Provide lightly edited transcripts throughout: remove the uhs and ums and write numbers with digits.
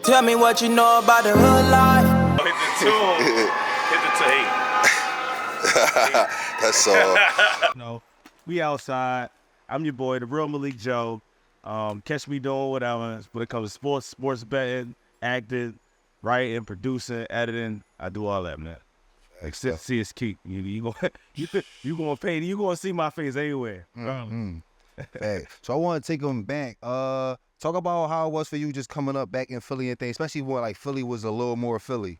Tell me what you know about the hood life. Hit the tune. Hit the tape. That's all. No, we outside. I'm your boy, the real Malik Joe. Catch me doing whatever when it comes to sports betting, acting, writing, producing, editing. I do all that, man. Except see us keep. You gonna pay. You gonna see my face everywhere. Hey, so I want to take them back. Talk about how it was for you just coming up back in Philly and things, especially when like Philly was a little more Philly.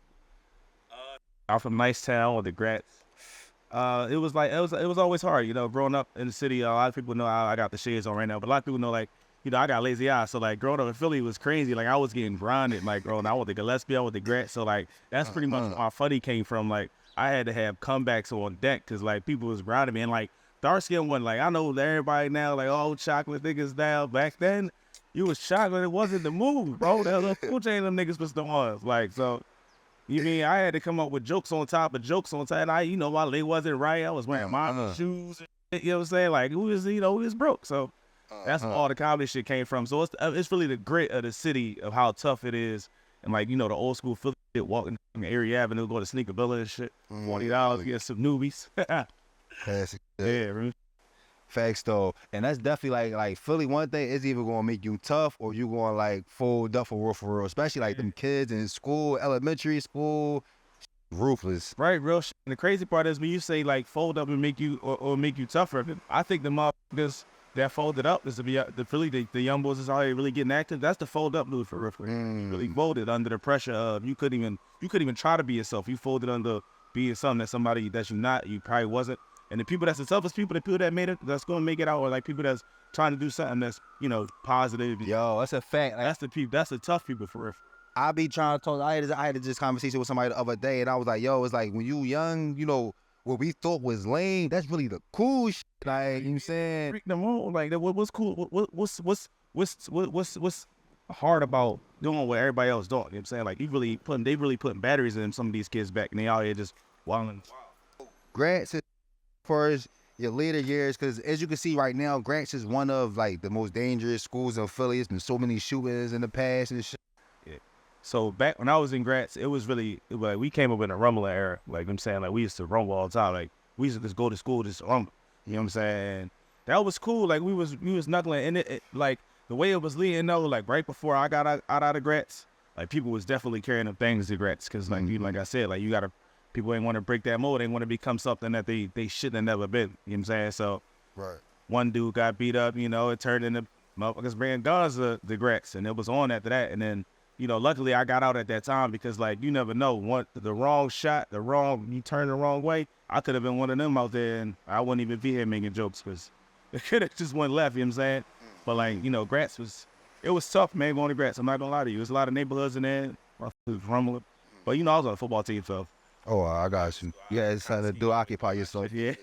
I'm from nice town with the Grats. It was always hard, growing up in the city. A lot of people know I got the shades on right now, but a lot of people know I got lazy eyes. So like growing up in Philly was crazy. Like I was getting grinded, like growing up. I went to Gillespie, I went to Grats. So like that's pretty much where my funny came from. Like I had to have comebacks on deck because like people was grinding me, and like dark skin wasn't like I know everybody now like chocolate niggas now. Back then you was chocolate. It wasn't the move, bro. That was Cool Chain, them niggas was the ones. Like so. You mean I had to come up with jokes on top of jokes on top, and my leg wasn't right. I was wearing my shoes, and shit, you know what I'm saying? Like, who was broke. So that's where all the comedy shit came from. So it's really the grit of the city of how tough it is. And like, the old school Philly shit, walking in Erie Avenue, go to Sneaker Villa and shit, $20, get some newbies. Classic. Yeah, man. Facts though, and that's definitely like Philly. One thing is either gonna make you tough or you gonna like fold up for real. Especially like them kids in school, elementary school, ruthless. Right, real shit. And the crazy part is when you say like fold up and make you or make you tougher. I think the motherfuckers that folded up is to be the Philly, the young boys is already really getting active. That's the fold up move for real. Really folded under the pressure of you couldn't even try to be yourself. You folded under being something that somebody that you probably wasn't. And the people that's the toughest people, the people that made it, that's gonna make it out, or like people that's trying to do something that's positive. Yo, that's a fact. Like, that's the tough people for real. I be trying to talk. I had this conversation with somebody the other day, and I was like, yo, it's like when you young, what we thought was lame, that's really the cool shit. Like, you know what I'm saying? Freak them on. Like, what's cool? What's hard about doing what everybody else doing? You know what I'm saying? Like, they really putting batteries in some of these kids back, and they out here just wilding. Grants, as far as your later years, because as you can see right now, Grants is one of like the most dangerous schools in Philly. There's been so many shootings in the past and shit. Yeah. So back when I was in Grants, it was like we came up in a rumbling era. Like I'm saying, like we used to rumble all the time. Like we used to just go to school just rumble. You know what I'm saying? That was cool. Like we was knuckling, and it like the way it was leading though. Like right before I got out of Grants, like people was definitely carrying up things to Grants, because like like I said, like you gotta. People ain't want to break that mold. They want to become something that they shouldn't have never been. You know what I'm saying? So one dude got beat up, it turned into motherfuckers bringing guns to the Grats, and it was on after that. And then, luckily I got out at that time, because like you never know, the wrong shot, you turn the wrong way, I could have been one of them out there, and I wouldn't even be here making jokes, because it could have just went left, you know what I'm saying? But like, Grats it was tough, man, going to Grats. I'm not gonna lie to you. There's a lot of neighborhoods in there, rumbling. But I was on a football team, so. Oh, I got you. Yeah, it's something to do, occupy yourself. Yeah,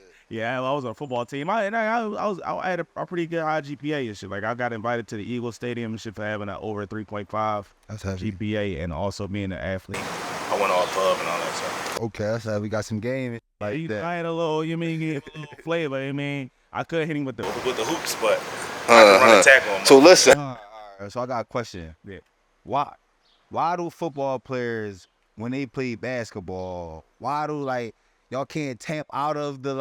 I was on a football team. I had a pretty good high GPA and shit. Like I got invited to the Eagles Stadium and shit for having an over 3.5 GPA and also being an athlete. I went all club and all that stuff. Okay, that's how we got some game like that. I had a little, flavor. I could hit him with the hoops, but I could run a tackle on. So listen. All right, so I got a question. Yeah. Why do football players, when they play basketball, why do y'all can't tap out of the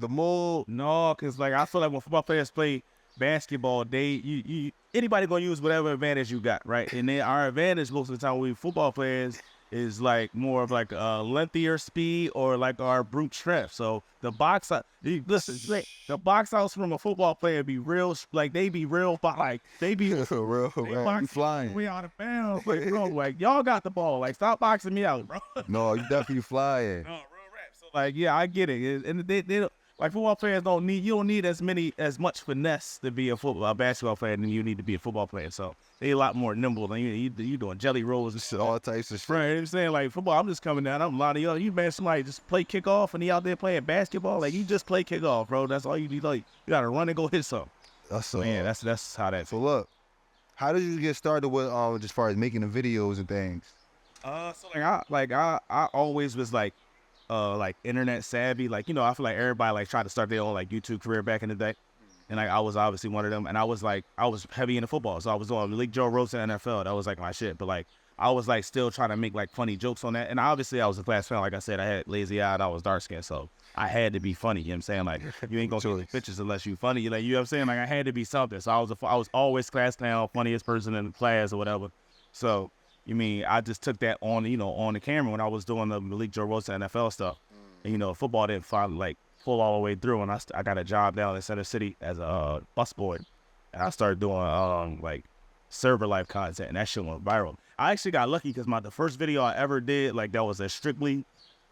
mold? No, cause like I feel like when football players play basketball, anybody gonna use whatever advantage you got, right? And then our advantage most of the time with football players is like more of like a lengthier speed or like our brute strength. So the box out, listen, the box outs from a football player be real, like they be real, like they be real, they flying. We out of bounds, like, bro, like y'all got the ball, like stop boxing me out, bro. No, you definitely flying. No, real rap. So like, yeah, I get it, and they don't. Like football players you don't need as much finesse to be a basketball player than you need to be a football player. So they a lot more nimble than you doing jelly rolls and shit. All types of shit. Right, you know what I'm saying? Like football, I'm just coming down. I'm lying to y'all. You man, somebody just play kickoff and he out there playing basketball. Like you just play kickoff, bro. That's all you need. Like you gotta run and go hit something. That's how that. So look, how did you get started with as far as making the videos and things? So I always was like internet savvy. Like, I feel like everybody like tried to start their own like YouTube career back in the day. And like I was obviously one of them, and I was heavy into football, so I was doing Malik Joe One in NFL. That was like my shit. But like I was like still trying to make like funny jokes on that. And obviously I was a class fan. Like I said, I had lazy eye and I was dark skinned, so I had to be funny. You know what I'm saying? Like you ain't gonna get pictures unless you funny. You know what I'm saying? Like I had to be something. So I was always class clown, funniest person in the class or whatever. So I just took that on on the camera when I was doing the Malik Joe One NFL stuff. And football didn't finally like pull all the way through, and I got a job down in Center City as a busboy, and I started doing like server life content, and that shit went viral. I actually got lucky because the first video I ever did, like that was a strictly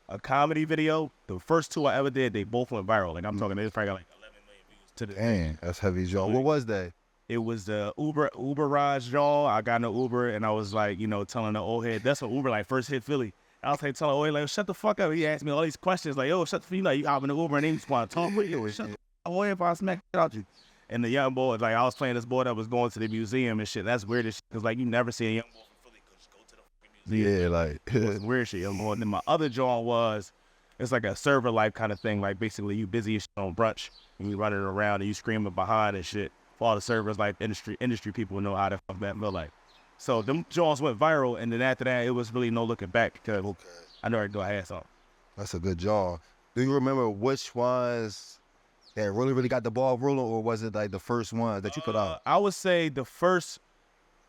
a comedy video. The first two I ever did, they both went viral. Like I'm talking, they probably got like 11 million views to the Damn, that's heavy, Joe. What was that? It was the Uber ride, y'all. I got no Uber, and I was like, telling the old head, that's when Uber like first hit Philly. I was like telling the old head, like, shut the fuck up. He asked me all these questions, like, yo, shut the fuck, you hop in the Uber and they just want to talk with you. Shut the fuck up, boy, if I smack shit out you. And the young boy, like, I was playing this boy that was going to the museum and shit. That's weird as shit, because like you never see a young boy from Philly just go to the fucking museum. Yeah, like it was weird shit, young boy. And then my other joint it's like a server life kind of thing. Like basically you busy as shit on brunch and you running around and you screaming behind and shit. For all the servers, like industry people know how the fuck that feel like. So them joints went viral, and then after that, it was really no looking back because I know I had something. That's a good job. Do you remember which ones that really got the ball rolling, or was it like the first ones that you put out? I would say the first,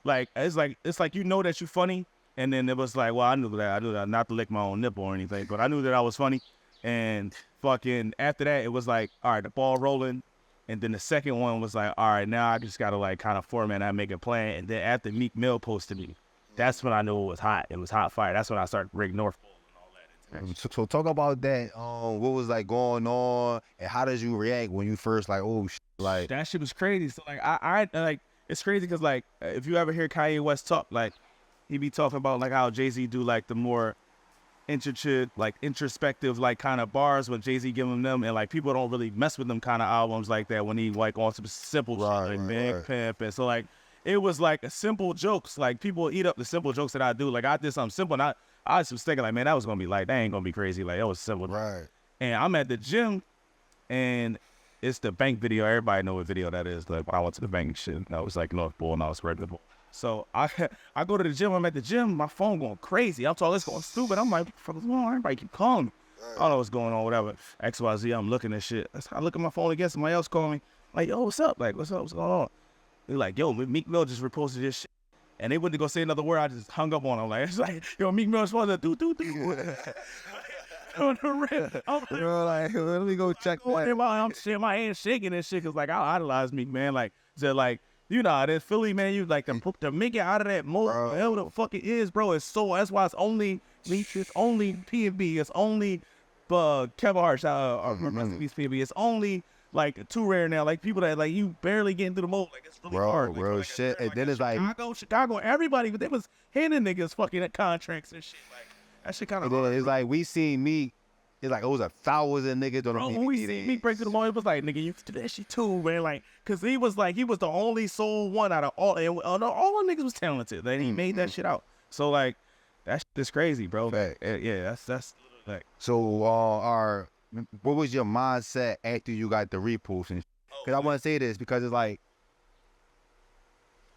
it's like that you're funny, and then it was like, well, I knew that not to lick my own nipple or anything, but I knew that I was funny, and fucking after that, it was like, all right, the ball rolling. And then the second one was like, all right, now I just got to like kind of format and make a plan. And then after Meek Mill posted me, that's when I knew it was hot. It was hot fire. That's when I started bringing North Philly and all that. So talk about that. What was like going on, and how did you react when you first like, oh, like that shit was crazy. So like I like it's crazy because like if you ever hear Kanye West talk, like he be talking about like how Jay-Z do like the more introspective like kind of bars when Jay-Z giving them, and like people don't really mess with them kind of albums like that when he like on some simple shit like Big Pimp, and so like it was like a simple jokes, like people eat up the simple jokes that I do. Like I did something simple, and I was thinking like, man, that was gonna be like, that ain't gonna be crazy, like it was simple, right? And I'm at the gym, and it's the bank video. Everybody know what video that is. Like when I went to the bank and shit, I was like North Bull and I was Red Bull. So I go to the gym. I'm at the gym. My phone going crazy. I'm talking, it's going stupid. I'm like, what's going on? Everybody keep calling me. I don't know what's going on, whatever. XYZ, I'm looking at shit. I look at my phone again. Somebody else calling me. Like, yo, what's up? Like, what's up? What's going on? They're like, yo, Meek Mill just reposted this shit. And they went to go say another word. I just hung up on them. Like, it's like, yo, Meek Mill supposed to do. On the rip. I'm like, let me go check that. I'm shit, my hand shaking and shit, because like I idolize Meek, man. Like, so like, that Philly, man, you like to make it out of that mode, whatever the fuck it is, bro. It's so, that's why it's only Meek, it's only P&B, it's only Kevin Hart, P&B, it's only like too rare now. Like people that like you barely get into the mode, like it's really hard. Like, bro, shit. And then it's like Chicago, everybody, but they was handing niggas fucking contracts and shit. Like that shit kind of. It's like we seen Meek. It's like it was 1,000 niggas on the when we see Meek break to the mall, it was like, nigga, you do that shit too, man. Like, cause he was the only soul one out of all, and all the niggas was talented. Then he made that shit out. So like, that shit is crazy, bro. Yeah, that's like. So, what was your mindset after you got the repost? And cause I want to say this because it's like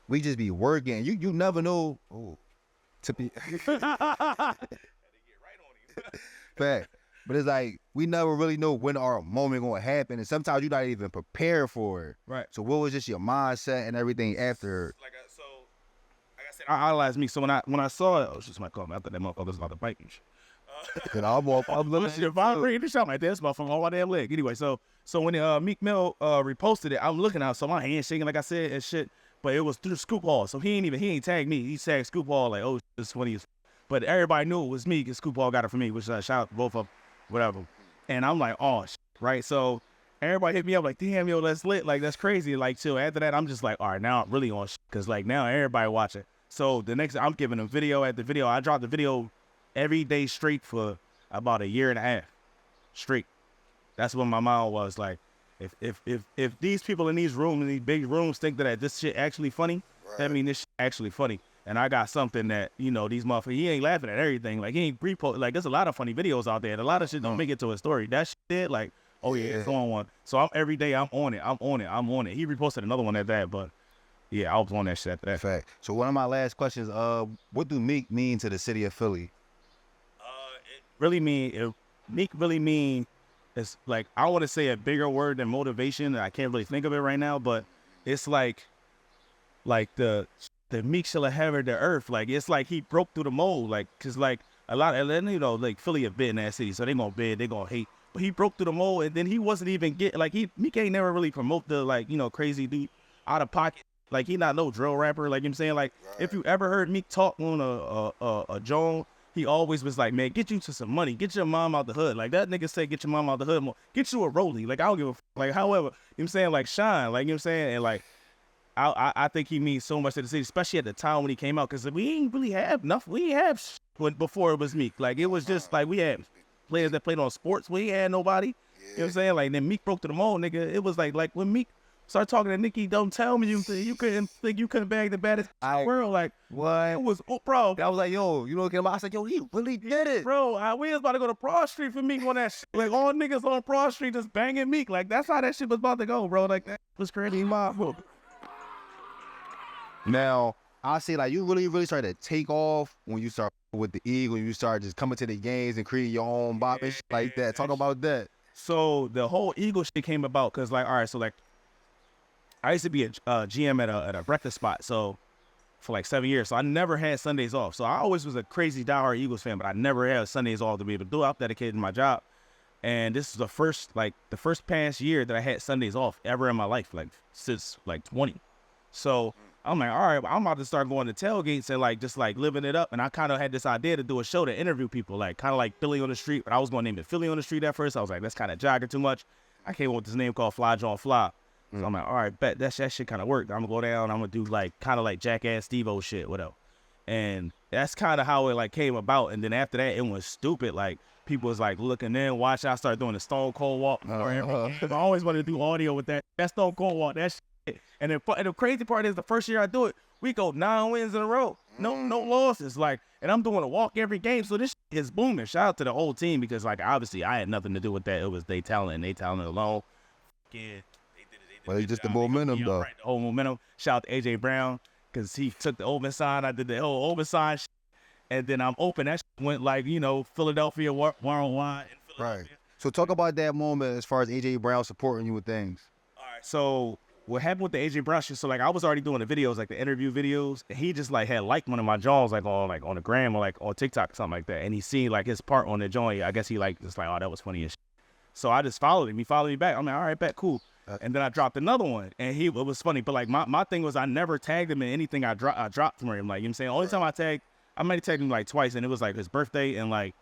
we just be working. You never know. To be. Fact. But it's like, we never really know when our moment gonna happen, and sometimes you're not even prepared for it. Right. So what was just your mindset and everything after? Like I said, I idolized Meek. So when I saw it, just my call me after that motherfucker was about to bite me. And I'm looking. If I'm reading this, I'm like, this motherfucker on my damn leg. Anyway, so when Meek Mill reposted it, I'm looking out, so my hand shaking like I said and shit. But it was through Scoop Hall, so he ain't tagged me. He tagged Scoop Hall like, oh, this is funny. But everybody knew it was me because Scoop Hall got it for me, which shout out to both of them. Whatever. And I'm like, oh, right? So everybody hit me up like, damn, yo, that's lit. Like, that's crazy. Like, so after that, I'm just like, all right, now I'm really on because, like, now everybody watching. So the next, I'm giving them video at the video. I dropped the video every day straight for about 1.5 years straight. That's what my mind was like. If these people in these rooms, in these big rooms, think that this shit actually funny, that mean this shit actually funny. And I got something that, these motherfuckers, he ain't laughing at everything. Like, he ain't repost. Like, there's a lot of funny videos out there. And a lot of shit don't make it to a story. That shit did, like, Oh yeah, it's on one. So every day I'm on it. He reposted another one at that, but yeah, I was on that shit after that. Fact. So one of my last questions, what do Meek mean to the city of Philly? Meek really mean, it's like, I want to say a bigger word than motivation. I can't really think of it right now, but it's like the Meek shall inherit the earth. Like, it's like he broke through the mold. Like, cause like a lot of, like Philly a bit in that city, so they gonna bid, they gonna hate. But he broke through the mold, and then he wasn't even getting, like, Meek ain't never really promote the, like, crazy dude out of pocket. Like, he not no drill rapper. Like, you know what I'm saying? Like, if you ever heard Meek talk on a Joan, he always was like, man, get you to some money. Get your mom out the hood. Like, that nigga say, get your mom out the hood more. Get you a rollie. Like, I don't give a like, however, you know what I'm saying? Like, shine. Like, you know what I'm saying? And, like, I think he means so much to the city, especially at the time when he came out, because we ain't really have nothing. We ain't have before it was Meek. Like, it was just, like, we had players that played on sports. We ain't had nobody. You know what I'm saying? Like, then Meek broke to the mold, nigga. It was like when Meek started talking to Nicki, don't tell me you couldn't bag the baddest in the world. Like, What? it was, bro. I was like, yo, you know what came out? I said, yo, he really did it. Bro, we was about to go to Broad Street for Meek on that shit. Like, all niggas on Broad Street just banging Meek. Like, that's how that shit was about to go, bro. Like, that was crazy. Now, I say, like, you really started to take off when you start with the Eagle, when you start just coming to the games and creating your own bop and shit like that. Talk about that. So the whole Eagle shit came about because, like, all right, so, like, I used to be a GM at a breakfast spot, so for like 7 years. So I never had Sundays off. So I always was a crazy diehard Eagles fan, but I never had Sundays off to be able to do it. I'm dedicated to my job. And this is the first past year that I had Sundays off ever in my life, like since like 20. So I'm like, all right, I'm about to start going to tailgates and like just like living it up. And I kind of had this idea to do a show to interview people, like kind of like Philly on the Street. But I was going to name it Philly on the Street at first. I was like, that's kind of jogging too much. I came up with this name called Fly John Fly. So I'm like, all right, bet that shit kind of worked. I'm gonna go down. I'm gonna do like kind of like Jackass Steve-O shit, whatever. And that's kind of how it like came about. And then after that, it was stupid. Like people was like looking in, watching. I started doing the Stone Cold Walk. I always wanted to do audio with that. That Stone Cold Walk. That shit. And the crazy part is the first year I do it, we go 9 wins in a row, no losses. Like, and I'm doing a walk every game. So this shit is booming. Shout out to the whole team because like obviously I had nothing to do with that. It was they talent and they talent alone. Yeah. Well, it's just the momentum, though. Right, the whole momentum. Shout out to AJ Brown because he took the open sign. I did the whole open sign shit. And then I'm open. That shit went like, Philadelphia worldwide in Philadelphia. Right. So talk about that moment as far as AJ Brown supporting you with things. All right. So what happened with the AJ Brown shit? So like I was already doing the videos, like the interview videos, and he just like had liked one of my jaws like on the gram or like on TikTok or something like that. And he seen like his part on the joint. I guess he like just like, oh, that was funny as shit. So I just followed him. He followed me back. I'm like, all right, bet, cool. And then I dropped another one, and it was funny. But like my thing was I never tagged him in anything I dropped from him. Like, you know what I'm saying? Only time I might have tagged him like twice, and it was like his birthday and like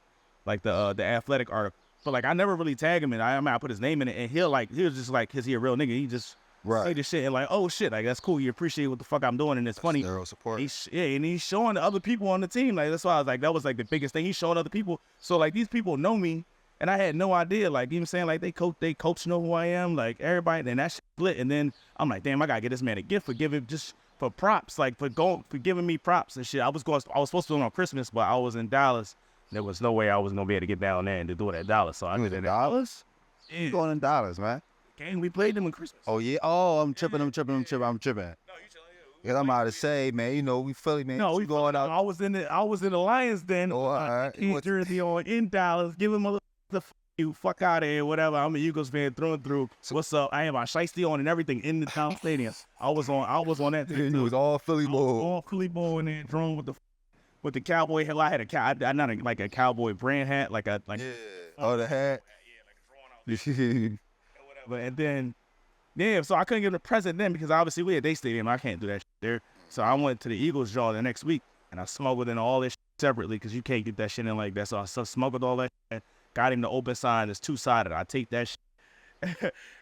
the athletic article. But like I never really tagged him in. I put his name in it, and he was just like, cause he a real nigga. He just say this shit and like, oh shit, like that's cool. You appreciate what the fuck I'm doing, and it's funny. Zero support. And he's showing the other people on the team. Like that's why I was like, that was like the biggest thing. He's showing other people. So like these people know me. And I had no idea, like, you know what I'm saying? Like, they coach know who I am, like, everybody, and that shit split. And then I'm like, damn, I gotta get this man a gift for props, like, for giving me props and shit. I was supposed to do it on Christmas, but I was in Dallas. There was no way I was gonna be able to get down there and to do it at Dallas. So I did it. Dallas? Yeah. You going in Dallas, man? Gang, we played them in Christmas. Oh, yeah? Oh, I'm tripping. No, you telling Because I'm about to say, man, we Philly, man. No, we going out. I was in the Lions Den. Oh, all right. Jersey on in Dallas, give him a little you fuck out of here, whatever. I'm a Eagles fan through and through. What's up? I had my shiesty on and everything in the town stadium. I was on that. It was all Philly mode. All Philly mode and then drone with the cowboy hat. I had I not like a cowboy brand hat, Yeah. Oh, the hat. Yeah, like a drawn out. Whatever. And then so I couldn't give him a present then because obviously we at their stadium. I can't do that shit there. So I went to the Eagles draw the next week and I smuggled in all this shit separately because you can't get that shit in like that. So I smuggled all that shit. Got him the open sign. It's two-sided. I take that shit.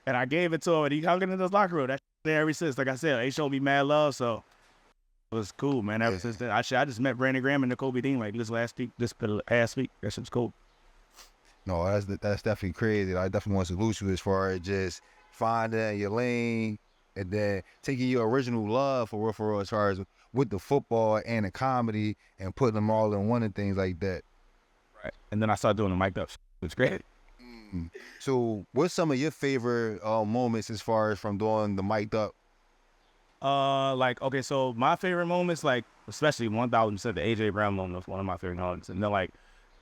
And I gave it to him, and he hung it in his locker room. That's there ever since. Like I said, they showed me mad love, so it was cool, man. Ever since then, I just met Brandon Graham and Nicole B. Dean like this past week. That shit's cool. No, that's definitely crazy. I definitely want to salute you as far as just finding your lane and then taking your original love for real as far as with the football and the comedy and putting them all in one and things like that. Right. And then I started doing the mic'd up. It's great. So, what's some of your favorite moments as far as from doing the mic'd up? Like, okay, so my favorite moments, like, especially 1000%, the AJ Brown moment was one of my favorite moments. And then, like,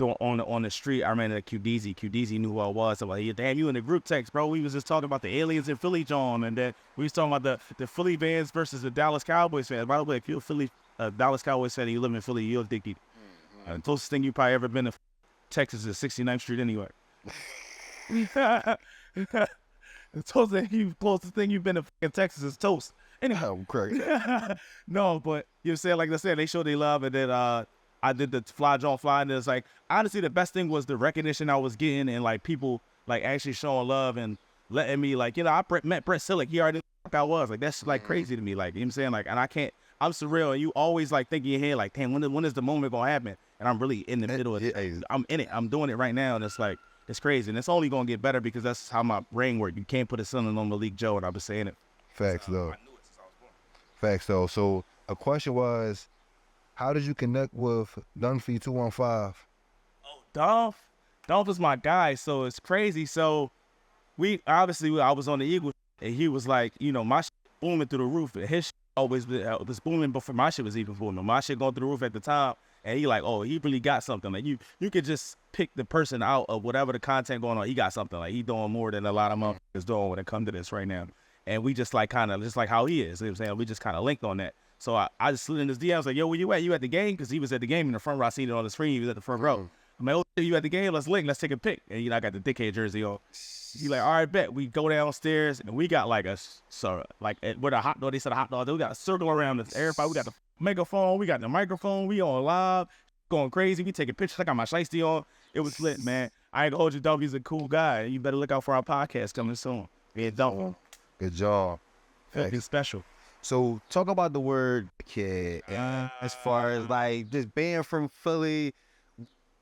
on the street, I ran into QDZ. QDZ knew who I was. So, like, damn, you in the group text, bro. We was just talking about the aliens in Philly, John. And then we was talking about the Philly fans versus the Dallas Cowboys fans. By the way, if you're a Dallas Cowboys fan and you live in Philly, you'll think the closest thing you probably ever been to Texas is 69th Street anyway. The closest thing you've been to fucking Texas is toast. Anyway, I'm crazy. no, but you said, like I said, they showed they love, and then I did the fly, and it's like, honestly, the best thing was the recognition I was getting, and like people like actually showing love and letting me, like, you know, I met Brett Sillick. He already knew who the fuck I was. Like, that's like crazy to me. Like, you know what I'm saying? Like, and I'm surreal, and you always like think in your head, like, damn, when is the moment gonna happen? And I'm really in the middle of it. I'm in it. I'm doing it right now, and it's like, it's crazy, and it's only gonna get better because that's how my brain works. You can't put a ceiling on Malik Joe, and I've been saying it. Facts, though. I knew it since I was born. Facts, though. So, a question was, how did you connect with Dunphy 215? Oh, Dolph is my guy, so it's crazy. So I was on the Eagles, and he was like, you know, my shit booming through the roof, and his shit always was booming before my shit was even booming. My shit going through the roof at the time, and he like, oh, he really got something. Like, you could just pick the person out of whatever the content going on. He got something. Like, he doing more than a lot of motherfuckers doing when it comes to this right now. And we just like kind of just like how he is. You know what I'm saying? We just kind of linked on that. So I just slid in his DM. I was like, yo, where you at? You at the game? Because he was at the game in the front row. I seen it on the screen. He was at the front row. I'm like, oh, you at the game? Let's link. Let's take a pic. And you know, I got the dickhead jersey on. He like, all right, bet. We go downstairs, and we got like where the hot dog, they said a hot dog. We got a circle around this. Everybody, we got the megaphone. We got the microphone. We on live. Going crazy. We taking pictures. I got my shiesty on. It was lit, man. I ain't gonna hold you, Dolph. He's a cool guy. You better look out for our podcast coming soon. Yeah, Dolph. Good job. He's special. So, talk about the word kid. As far as like just being from Philly,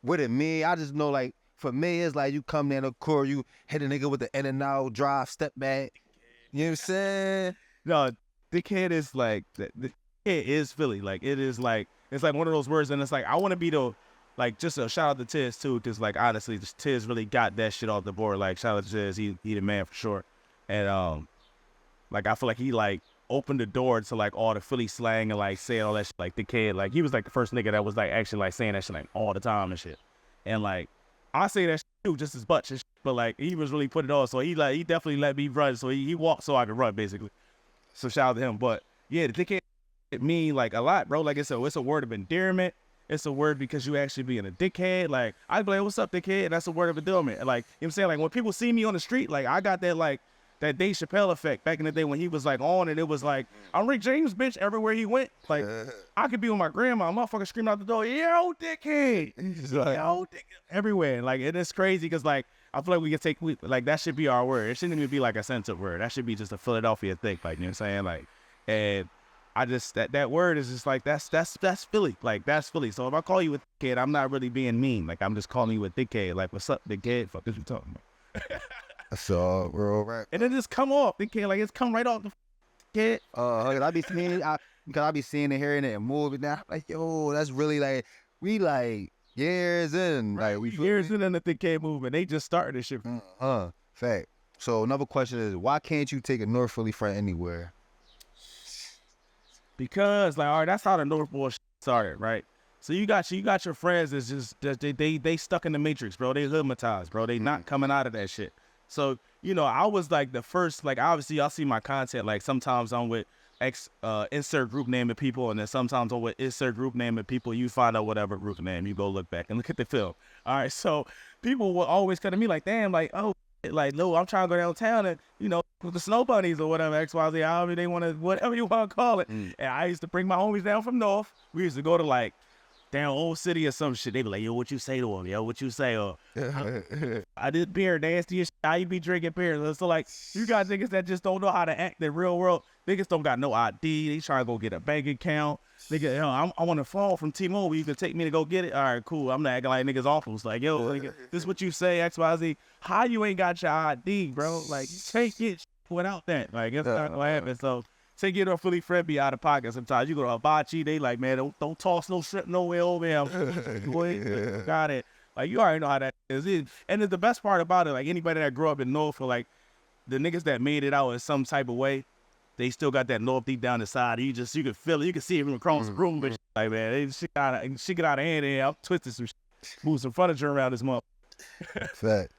what it mean? I just know, like, for me, it's like you come down the court, you hit a nigga with the in and out drive, step back. You know what I'm saying? No, the kid is like, the kid is Philly. Like, it's like one of those words, and it's like, I want to be like, just a shout out to Tiz too, because like, honestly, just Tiz really got that shit off the board. Like, shout out to Tiz, he the man for sure. And like, I feel like he like opened the door to like all the Philly slang and like saying all that shit. Like, the kid, like, he was like the first nigga that was like actually like saying that shit like all the time and shit. And like, I say that shit too just as much and shit, but like, he was really putting it on. So he definitely let me run. So he walked so I could run, basically. So shout out to him. But yeah, the dickhead, it mean like a lot, bro. Like, it's a word of endearment. It's a word because you actually being a dickhead. Like, I be like, what's up, dickhead? And that's a word of endearment. And like, you know what I'm saying? Like, when people see me on the street, like, I got that like that Dave Chappelle effect back in the day when he was like on, and it was like, I'm Rick James, bitch, everywhere he went. Like, I could be with my grandma, motherfucker screaming out the door, yo, dickhead. Like, yo, dickhead, everywhere. Like, it is crazy because like, I feel like we can take, like, that should be our word. It shouldn't even be like a censored word. That should be just a Philadelphia thing, like, you know what I'm saying? Like, and I just, that word is just like, that's Philly. Like, that's Philly. So if I call you a dickhead, I'm not really being mean. Like, I'm just calling you a dickhead. Like, what's up, dickhead? Fuck is you talking about? That's all real rap. And then just come off, dickhead. Like, it's come right off the kid. I be seeing, because I be seeing and hearing it and moving now. Like, yo, that's really like, we like years in. Right. Like, we years in the dickhead movement. They just started this shit. Fact. So another question is, why can't you take a North Philly friend anywhere? Because, like, all right, that's how the North Boy started, right? So you got your friends that's just they stuck in the matrix, bro. They hypnotized, bro. They not coming out of that shit. So, you know, I was like the first, like, obviously y'all see my content, like sometimes I'm with insert group name of people, and then sometimes I'm with insert group name of people. You find out whatever group name, you go look back and look at the film. All right, so people will always come to me like, damn, like, oh, like, no, I'm trying to go downtown and, you know, with the snow bunnies or whatever, XYZ, however they want to, whatever you want to call it. And I used to bring my homies down from North. We used to go to like down Old City or some shit. They be like, yo, what you say to him? Yo, what you say? Or I did beer, nasty as shit. How you be drinking beer? So like, you got niggas that just don't know how to act in real world. Niggas don't got no ID. They trying to go get a bank account. Nigga, yo, I want a phone from T-Mobile. You can take me to go get it. All right, cool. I'm not acting like niggas awful. It's like, yo, nigga, this what you say, XYZ. How you ain't got your ID, bro? Like, you can't get shit without that. Like, it's not gonna happen. So take it off Philly friend be out of pocket sometimes. You go to Hibachi, they like, man, don't toss no shrimp nowhere over here. Boy, got it. Like, you already know how that is. And the best part about it, like, anybody that grew up in North, like, the niggas that made it out in some type of way, they still got that North deep down the side. You can feel it. You can see it from across the room. But like, man, shit get out of hand. I'm twisting some shit. Move some furniture around this month. Fact.